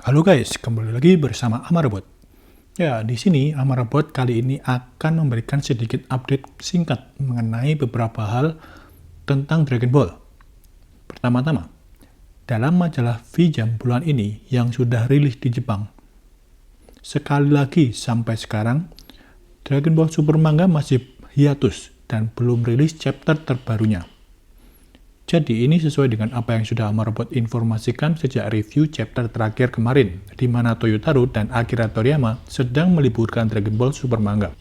Halo guys, kembali lagi bersama Amarabot. Ya, di sini Amarabot kali ini akan memberikan sedikit update singkat mengenai beberapa hal tentang Dragon Ball. Pertama-tama, dalam majalah V-Jump bulan ini yang sudah rilis di Jepang, sekali lagi sampai sekarang, Dragon Ball Super Manga masih hiatus dan belum rilis chapter terbarunya. Jadi ini sesuai dengan apa yang sudah Amarabot informasikan sejak review chapter terakhir kemarin, di mana Toyotaro dan Akira Toriyama sedang meliburkan Dragon Ball Super Manga.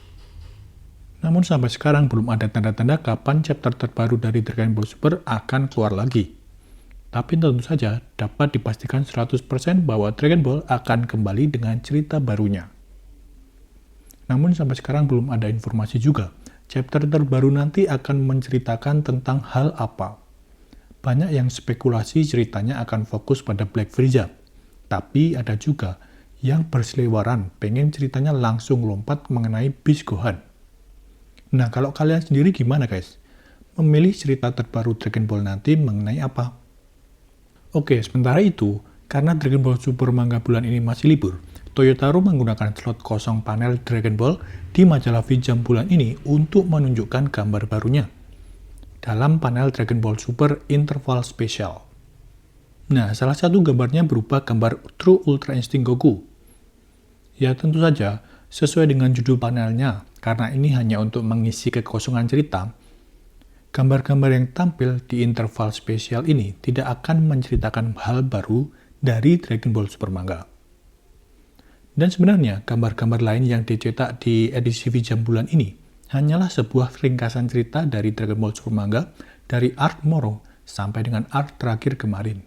Namun sampai sekarang belum ada tanda-tanda kapan chapter terbaru dari Dragon Ball Super akan keluar lagi. Tapi tentu saja dapat dipastikan 100% bahwa Dragon Ball akan kembali dengan cerita barunya. Namun sampai sekarang belum ada informasi juga, chapter terbaru nanti akan menceritakan tentang hal apa. Banyak yang spekulasi ceritanya akan fokus pada Black Frieza, tapi ada juga yang berseliweran pengen ceritanya langsung lompat mengenai Beast Gohan. Nah, kalau kalian sendiri gimana guys? Memilih cerita terbaru Dragon Ball nanti mengenai apa? Oke, sementara itu, karena Dragon Ball Super Manga bulan ini masih libur, Toyotaro menggunakan slot kosong panel Dragon Ball di majalah V-Jump bulan ini untuk menunjukkan gambar barunya dalam panel Dragon Ball Super Interval Special. Nah, salah satu gambarnya berupa gambar True Ultra Instinct Goku. Ya, tentu saja, sesuai dengan judul panelnya, karena ini hanya untuk mengisi kekosongan cerita, gambar-gambar yang tampil di Interval Special ini tidak akan menceritakan hal baru dari Dragon Ball Super Manga. Dan sebenarnya, gambar-gambar lain yang dicetak di edisi V-Jump bulan ini hanyalah sebuah ringkasan cerita dari Dragon Ball Super Manga dari arc Moro sampai dengan arc terakhir kemarin.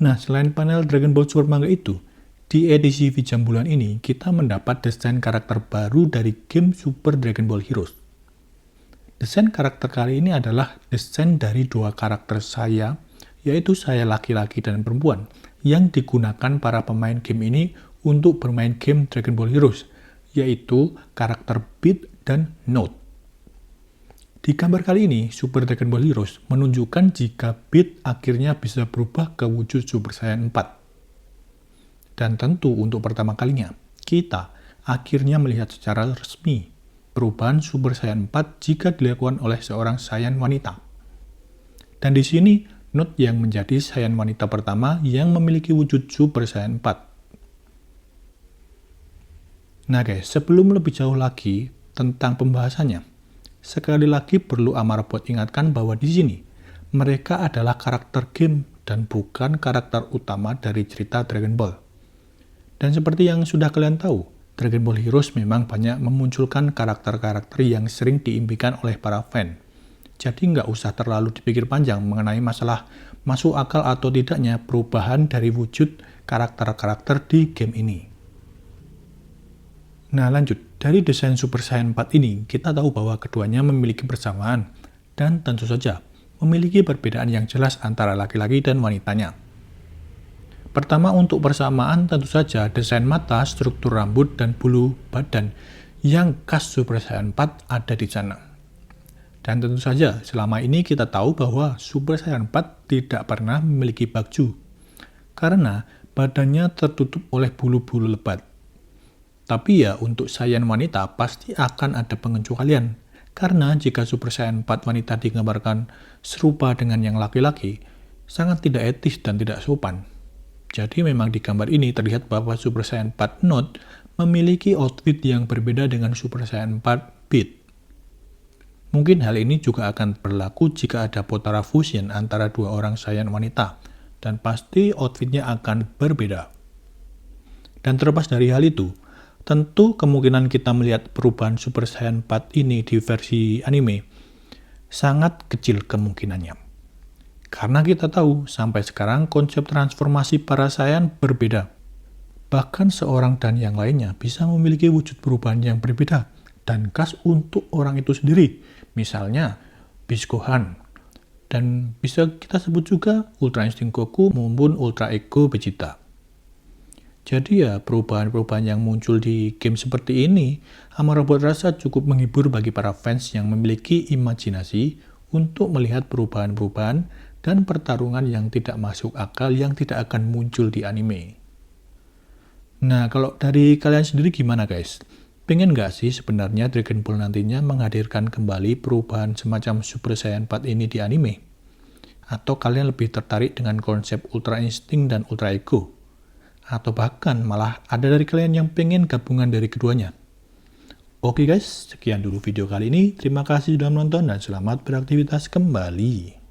Nah, selain panel Dragon Ball Super Manga itu, di edisi V-Jump bulan ini kita mendapat desain karakter baru dari game Super Dragon Ball Heroes. Desain karakter kali ini adalah desain dari dua karakter saya, yaitu saya laki-laki dan perempuan, yang digunakan para pemain game ini untuk bermain game Dragon Ball Heroes, yaitu karakter Beat dan Note. Di gambar kali ini, Super Dragon Ball Heroes menunjukkan jika Beat akhirnya bisa berubah ke wujud Super Saiyan 4. Dan tentu untuk pertama kalinya, kita akhirnya melihat secara resmi perubahan Super Saiyan 4 jika dilakukan oleh seorang Saiyan wanita. Dan di sini, Note yang menjadi Saiyan wanita pertama yang memiliki wujud Super Saiyan 4. Nah guys, sebelum lebih jauh lagi tentang pembahasannya, sekali lagi perlu Amarabot ingatkan bahwa di sini mereka adalah karakter game dan bukan karakter utama dari cerita Dragon Ball. Dan seperti yang sudah kalian tahu, Dragon Ball Heroes memang banyak memunculkan karakter-karakter yang sering diimpikan oleh para fan. Jadi nggak usah terlalu dipikir panjang mengenai masalah masuk akal atau tidaknya perubahan dari wujud karakter-karakter di game ini. Nah lanjut, dari desain Super Saiyan 4 ini, kita tahu bahwa keduanya memiliki persamaan, dan tentu saja memiliki perbedaan yang jelas antara laki-laki dan wanitanya. Pertama untuk persamaan tentu saja desain mata, struktur rambut, dan bulu badan yang khas Super Saiyan 4 ada di sana. Dan tentu saja selama ini kita tahu bahwa Super Saiyan 4 tidak pernah memiliki baju, karena badannya tertutup oleh bulu-bulu lebat. Tapi ya untuk Saiyan wanita pasti akan ada pengecualian, karena jika Super Saiyan 4 wanita digambarkan serupa dengan yang laki-laki, sangat tidak etis dan tidak sopan. Jadi memang di gambar ini terlihat bahwa Super Saiyan 4 Note memiliki outfit yang berbeda dengan Super Saiyan 4 Beat. Mungkin hal ini juga akan berlaku jika ada Potara Fusion antara dua orang Saiyan wanita, dan pasti outfitnya akan berbeda. Dan terlepas dari hal itu, tentu kemungkinan kita melihat perubahan Super Saiyan 4 ini di versi anime sangat kecil kemungkinannya. Karena kita tahu sampai sekarang konsep transformasi para Saiyan berbeda. Bahkan seorang dan yang lainnya bisa memiliki wujud perubahan yang berbeda dan khas untuk orang itu sendiri. Misalnya Beast Gohan, dan bisa kita sebut juga Ultra Instinct Goku maupun Ultra Ego Vegeta. Jadi ya, perubahan-perubahan yang muncul di game seperti ini, Amarabot rasa cukup menghibur bagi para fans yang memiliki imajinasi untuk melihat perubahan-perubahan dan pertarungan yang tidak masuk akal yang tidak akan muncul di anime. Nah, kalau dari kalian sendiri gimana guys? Pengen nggak sih sebenarnya Dragon Ball nantinya menghadirkan kembali perubahan semacam Super Saiyan 4 ini di anime? Atau kalian lebih tertarik dengan konsep Ultra Instinct dan Ultra Ego? Atau bahkan malah ada dari kalian yang pengen gabungan dari keduanya? Oke guys, sekian dulu video kali ini. Terima kasih sudah menonton dan selamat beraktivitas kembali.